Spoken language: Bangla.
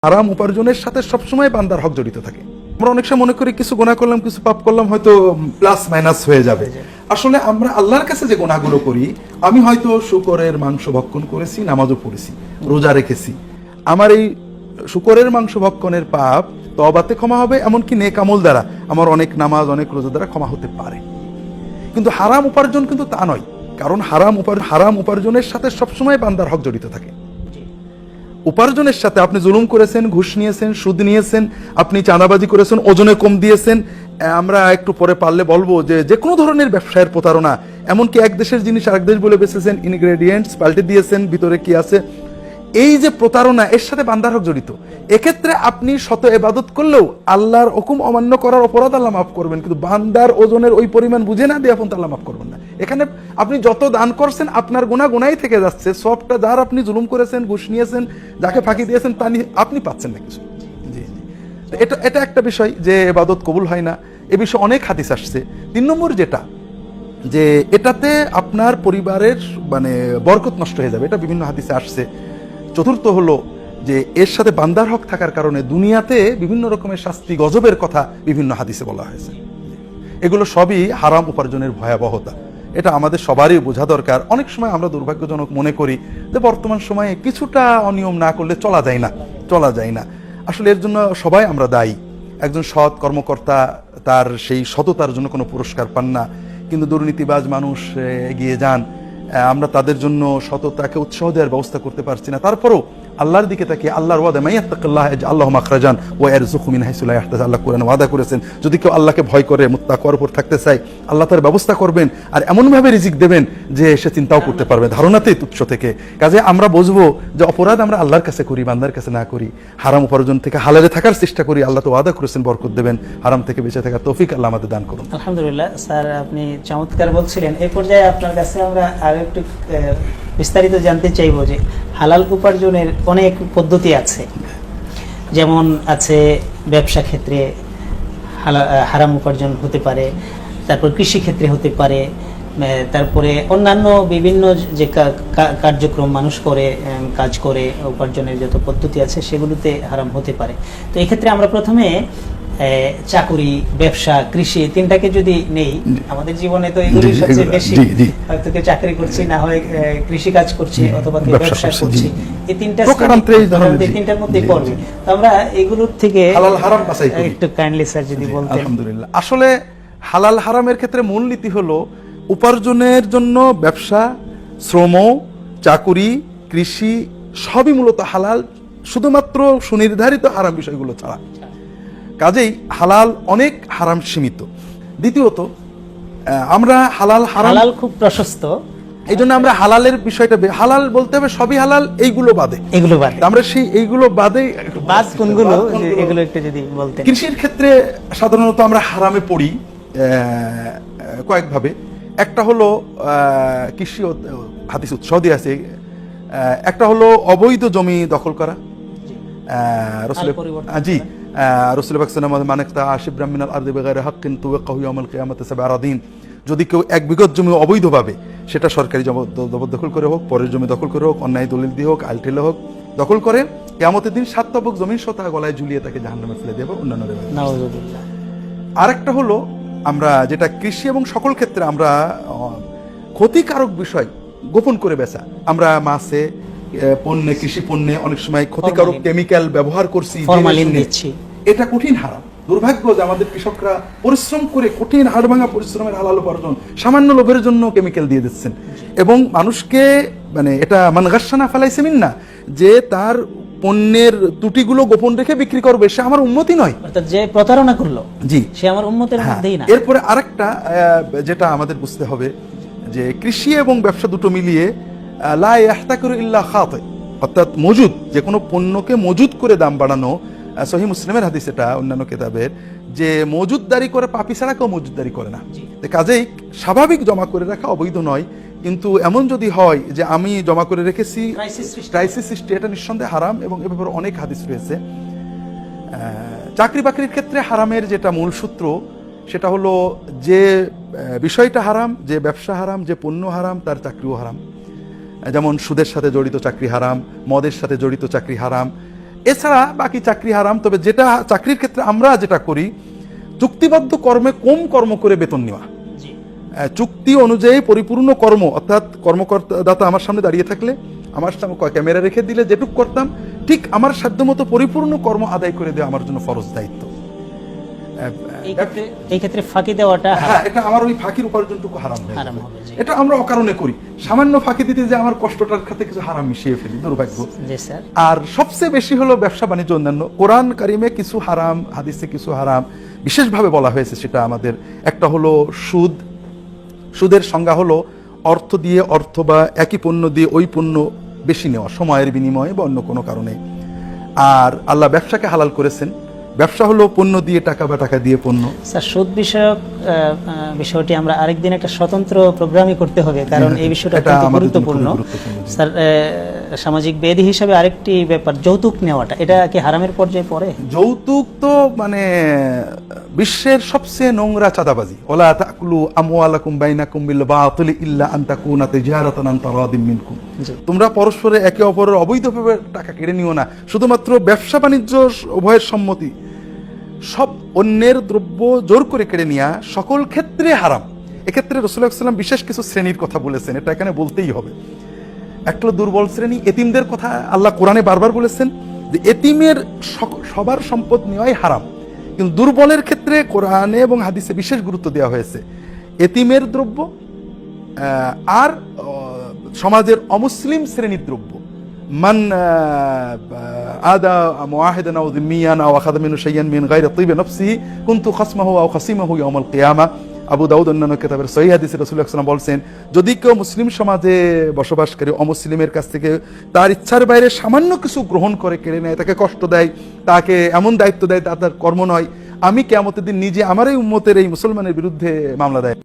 হারাম উপার্জনের সাথে সবসময় বান্দার হক জড়িত থাকে। আমরা অনেক সময় মনে করি কিছু গুনাহ করলাম, কিছু পাপ করলাম, হয়তো প্লাস মাইনাস হয়ে যাবে। আসলে আমরা আল্লাহর কাছে যে গুনাহগুলো করি, আমি হয়তো শুকরের মাংস ভক্ষণ করেছি, নামাজও পড়েছি, রোজা রেখেছি, আমার এই শুকরের মাংস ভক্ষণের পাপ তওবাতে ক্ষমা হবে, এমনকি নেক আমল দ্বারা আমার অনেক নামাজ, অনেক রোজা দ্বারা ক্ষমা হতে পারে। কিন্তু হারাম উপার্জন কিন্তু তা নয়, কারণ হারাম উপার্জনের সাথে সবসময় বান্দার হক জড়িত থাকে। উপার্জনের সাথে আপনি জুলুম করেছেন, ঘুষ নিয়েছেন, সুদ নিয়েছেন, আপনি চাঁদাবাজি করেছেন, ওজনে কম দিয়েছেন, আমরা একটু পরে পারলে বলবো যে কোনো ধরনের ব্যবসায়ের প্রতারণা, এমনকি এক দেশের জিনিস আরেক দেশ বলে বেচেছেন, ইনগ্রেডিয়েন্টস পাল্টে দিয়েছেন, ভিতরে কি আছে, এই যে প্রতারণা, এর সাথে বান্দার হক জড়িত। এক্ষেত্রে আপনি শত ইবাদত করলেও আল্লাহর হুকুম অমান্য করার অপরাধ আল্লাহ মাফ করবেন, কিন্তু বান্দার ওজনের ওই পরিমাণ বুঝে না দিয়ে আল্লাহ মাফ করবেন না। এখানে আপনি যত দান করছেন আপনার গুনাহ গুনাহই থেকে যাচ্ছে, সবটা যার আপনি জুলুম করেছেন, ঘুষ নিয়েছেন, যাকে ফাঁকি দিয়েছেন, তা আপনি পাচ্ছেন না কিছু। এটা একটা বিষয় যে ইবাদত কবুল হয় না, এ বিষয়ে অনেক হাদিস আসছে। 3 নম্বর যেটা, যে এটাতে আপনার পরিবারের বরকত নষ্ট হয়ে যাবে, এটা বিভিন্ন হাদিসে আসছে। চতুর্থ হলো যে এর সাথে বান্দার হক থাকার কারণে দুনিয়াতে বিভিন্ন রকমের শাস্তি, গজবের কথা বিভিন্ন হাদিসে বলা হয়েছে। এগুলো সবই হারাম উপার্জনের ভয়াবহতা, এটা আমাদের সবারই বোঝা দরকার। অনেক সময় আমরা দুর্ভাগ্যজনক মনে করি যে বর্তমান সময়ে কিছুটা অনিয়ম না করলে চলা যায় না। আসলে এর জন্য সবাই আমরা দায়ী। একজন সৎ কর্মকর্তা তার সেই সততার জন্য কোনো পুরস্কার পান না, কিন্তু দুর্নীতিবাজ মানুষ এগিয়ে যান। আমরা তাদের জন্য সততাকে উৎসাহ দেওয়ার ব্যবস্থা করতে পারছি না। তারপরও আল্লাহর দিকে তাকিয়ে আল্লাহর ওয়াদা, মাইয়াত্তাকিল্লাহ ইয়াজআল মাখরাজান ওয়া ইয়ারযুকহু মিন হাইসু লা ইয়াহতাসিব, আল্লাহ কোরআনে ওয়াদা করেছেন, যদি কেউ আল্লাহকে ভয় করে, মুত্তাকওয়ার উপর থাকতে চায়, আল্লাহ তার ব্যবস্থা করবেন আর এমন ভাবে রিজিক দেবেন যে সে চিন্তাও করতে পারবে, ধারণাতেই তুচ্ছ থেকে। কাজে আমরা বুঝবো যে অপরাধ আমরা আল্লাহর কাছে করি, বান্দার কাছে না করি। হারাম উপার্জন থেকে হালালে থাকার চেষ্টা করি, আল্লাহ তো ওয়াদা করেছেন বরকত দেবেন। হারাম থেকে বেঁচে থাকার তৌফিক আল্লাহ আমাদের দান করুন। আলহামদুলিল্লাহ স্যার, আপনি চমৎকার বলছিলেন। এই পর্যায়ে আপনার কাছে আমরা আরো একটু বিস্তারিত জানতে চাইবো যে হালাল উপার্জনের অনেক পদ্ধতি আছে, যেমন আছে ব্যবসা ক্ষেত্রে হারাম উপার্জন হতে পারে, তারপর কৃষি ক্ষেত্রে হতে পারে, তারপরে অন্যান্য বিভিন্ন যে কার্যক্রম মানুষ করে, কাজ করে উপার্জনের যত পদ্ধতি আছে সেগুলোতে হারাম হতে পারে। তো এই ক্ষেত্রে আমরা প্রথমে চাকুরি, ব্যবসা, কৃষি তিনটাকে যদি নেই, আমাদের জীবনে তো এগুলি সবচেয়ে বেশি, হয়তো কেউ চাকরি করছি, না হয় কৃষি কাজ করছি, অথবা কেউ ব্যবসা করছি, এই তিনটার মধ্যে পড়বে। তো আমরা এগুলোর থেকে হালাল হারাম বাছাই করি। একটু কাইন্ডলি স্যার যদি বলতেন। আলহামদুলিল্লাহ, আসলে হালাল হারামের ক্ষেত্রে মূল নীতি হলো উপার্জনের জন্য ব্যবসা, শ্রম, চাকুরি, কৃষি সবই মূলত হালাল, শুধুমাত্র সুনির্ধারিত হারাম বিষয়গুলো ছাড়া। কাজেই হালাল অনেক, হারাম সীমিত। দ্বিতীয়ত, আমরা হালাল খুব প্রশস্ত, এই জন্য আমরা হালালের বিষয়টা, হালাল বলতে হবে সবই হালাল, এইগুলো বাদে আমরা সেই এইগুলো বাদে বাদ কোনগুলো এগুলো একটু যদি বলতেন। কৃষির ক্ষেত্রে সাধারণত আমরা হারামে পড়ি কয়েকভাবে। একটা হলো কৃষি হাদিস উৎসাহ দিয়ে আছে, একটা হলো অবৈধ জমি দখল করা। জি, রাসূল পাক সাল্লাল্লাহু আলাইহি মানেকতা আশিবরাম মিনাল আরদি বিগাইরি হাক্কিন তুওয়াক্কাহু ইয়াউমাল কিয়ামাতি সাবআ আরাদিন, যদি কেউ 1 বিঘত জমি অবৈধভাবে, সেটা সরকারি জবরদখল করে হোক, পরের জমি দখল করে হোক, অন্যায় দলিল দিয়ে হোক, আলটেলে হোক, দখল করে কিয়ামতের দিন 7 তবক জমির সতা গলায় ঝুলিয়ে তাকে জাহান্নামে ফেলে দেব। অন্যান্য আরেকটা হলো আমরা যেটা কৃষি এবং সকল ক্ষেত্রে আমরা ক্ষতিকারক বিষয় গোপন করে বেচা। আমরা মাছে, পণ্যে, কৃষি পণ্যে অনেক সময় ক্ষতিকারক কেমিক্যাল ব্যবহার করছি, ফরমালিন দিচ্ছি, এটা কঠিন হারাম। দুর্ভাগ্য যে আমাদের কৃষকরা পরিশ্রম করে কঠিন হাড়ভাঙা পরিশ্রমের হালাল উপার্জন সামান্য লোভের জন্য কেমিক্যাল দিয়ে দিচ্ছেন, এবং মানুষকে এটা মান গাশশানা ফালাইসা মিন্না, যে তার পণ্যের ত্রুটিগুলো গোপন রেখে বিক্রি করবে, সে আমার উম্মতি নয়, অর্থাৎ যে প্রতারণা করলো, জি, সে আমার উম্মতের মধ্যেই না। এরপরে আরেকটা যেটা আমাদের বুঝতে হবে, যে কৃষি এবং ব্যবসা দুটো মিলিয়ে লা ইয়াহতাকিরু ইল্লা খাতি, অর্থাৎ মজুদ, যে কোনো পণ্যকে মজুদ করে দাম বাড়ানো। সহিহ মুসলিমের হাদিস, এটা অন্যান্য কিতাবের, যে মজুদদারি করে পাপী ছাড়া কেউ মজুদদারি করে না। কাজেই স্বাভাবিক জমা করে রাখা অবৈধ নয়, কিন্তু এমন যদি হয় যে আমি জমা করে রেখেছি, ক্রাইসিস সৃষ্টি, এটা নিঃসন্দেহে হারাম, এবং এ ব্যাপারে অনেক হাদিস রয়েছে। চাকরি বাকরির ক্ষেত্রে হারামের যেটা মূল সূত্র, সেটা হলো যে বিষয়টা হারাম, যে ব্যবসা হারাম, যে পণ্য হারাম, তার চাকরিও হারাম। যেমন সুদের সাথে জড়িত চাকরি হারাম, মদের সাথে জড়িত চাকরি হারাম, এছাড়া বাকি চাকরি হারাম। তবে যেটা চাকরির ক্ষেত্রে আমরা যেটা করি, চুক্তিবদ্ধ কর্মে কম কর্ম করে বেতন নেওয়া। জি। চুক্তি অনুযায়ী পরিপূর্ণ কর্ম, অর্থাৎ কর্মকর্তা আমার সামনে দাঁড়িয়ে থাকলে, আমার সামনে ক্যামেরা রেখে দিলে যেটুক করতাম, ঠিক আমার সাধ্যমতো পরিপূর্ণ কর্ম আদায় করে দেওয়া আমার জন্য ফরজ দায়িত্ব। এই ক্ষেত্রে ফাঁকি দেওয়াটা হ্যাঁ, এটা আমার ওই ফাঁকির উপার্জনটুকু হারাম হয়ে হারাম যাবে। হবে, জি। এটা আমরা অকারণে করি, সামান্য ফাঁকি দিতে যে আমার কষ্টটার সাথে কিছু হারাম মিশিয়ে ফেলি, দুর্ভাগ্য। জি স্যার। আর সবচেয়ে বেশি হলো ব্যবসা বাণিজ্য অন্যান্য। কোরআন কারিমে কিছু হারাম, হাদিসে কিছু হারাম বিশেষভাবে বলা হয়েছে, সেটা আমাদের একটা হলো সুদ। সুদের সংজ্ঞা হলো অর্থ দিয়ে অর্থ বা একই পণ্য দিয়ে ওই পণ্য বেশি নেওয়া, সময়ের বিনিময়ে বা অন্য কোনো কারণে। আর আল্লাহ ব্যবসাকে হালাল করেছেন। ব্যবসা হলো পণ্য দিয়ে টাকা বা টাকা দিয়ে পণ্য। স্যার, সুদ বিষয়ক বিষয়টি আমরা আরেকদিন একটা স্বতন্ত্র প্রোগ্রামই করতে হবে, কারণ এই বিষয়টা এটা অত্যন্ত আমাদের জন্য খুবই গুরুত্বপূর্ণ। গুরুত্বপূর্ণ, জি। স্যার, সামাজিক বেদি হিসাবে আরেকটি ব্যাপার, যৌতুক নেওয়াটা, এটা কি হারামের পর্যায়ে পড়ে? যৌতুক তো মানে বিশ্বের সবচেয়ে নোংরা চাঁদাবাজি। ওয়ালা তাকুলু আমওয়ালাকুম বাইনাকুম বিল বাতিল ইল্লা আন তাকুনা তিজারাতান আন তারাদিম মিনকুম। জি। তোমরা পরস্পরে একে অপরের অবৈধভাবে টাকা কেড়ে নিও না, শুধুমাত্র ব্যবসা বাণিজ্য উভয়ের সম্মতি। সব অন্যের দ্রব্য জোর করে কেড়ে নেওয়া সকল ক্ষেত্রে হারাম। এক্ষেত্রে রাসূলুল্লাহ সাল্লাল্লাহু আলাইহি ওয়াসাল্লাম বিশেষ কিছু শ্রেণীর কথা বলেছেন, এটা এখানে বলতেই হবে। একটা হলো দুর্বল শ্রেণী, এতিমদের কথা আল্লাহ কোরআনে বারবার বলেছেন যে এতিমের সবার সম্পদ নেওয়াই হারাম, কিন্তু দুর্বলের ক্ষেত্রে কোরআনে এবং হাদিসে বিশেষ গুরুত্ব দেওয়া হয়েছে। এতিমের দ্রব্য আর সমাজের অমুসলিম শ্রেণীর দ্রব্য, মান আদা মুআহিদান আও যিম্মিয়ান আও আখাযা মিনহু শাইয়ান মিন গায়রি তিবি নাফসিহি কুনতু খাসমাহু আও খাসিমাহু ইয়াউমাল কিয়ামা। আবু দাউদ অন্যান্য কিতাবের সহিহ হাদিসে রাসূলুল্লাহ সাল্লাল্লাহু আলাইহি ওয়াসাল্লাম বলছেন, যদি কেউ মুসলিম সমাজে বসবাসকারী অমুসলিমের কাছ থেকে তার ইচ্ছার বাইরে সামান্য কিছু গ্রহণ করে, কেড়ে নেয়, তাকে কষ্ট দেয়, তাকে এমন দায়িত্ব দেয় তা তার কর্ম নয়, আমি কিয়ামতের দিন নিজে আমার এই উম্মতের এই মুসলমানের বিরুদ্ধে মামলা দেয়।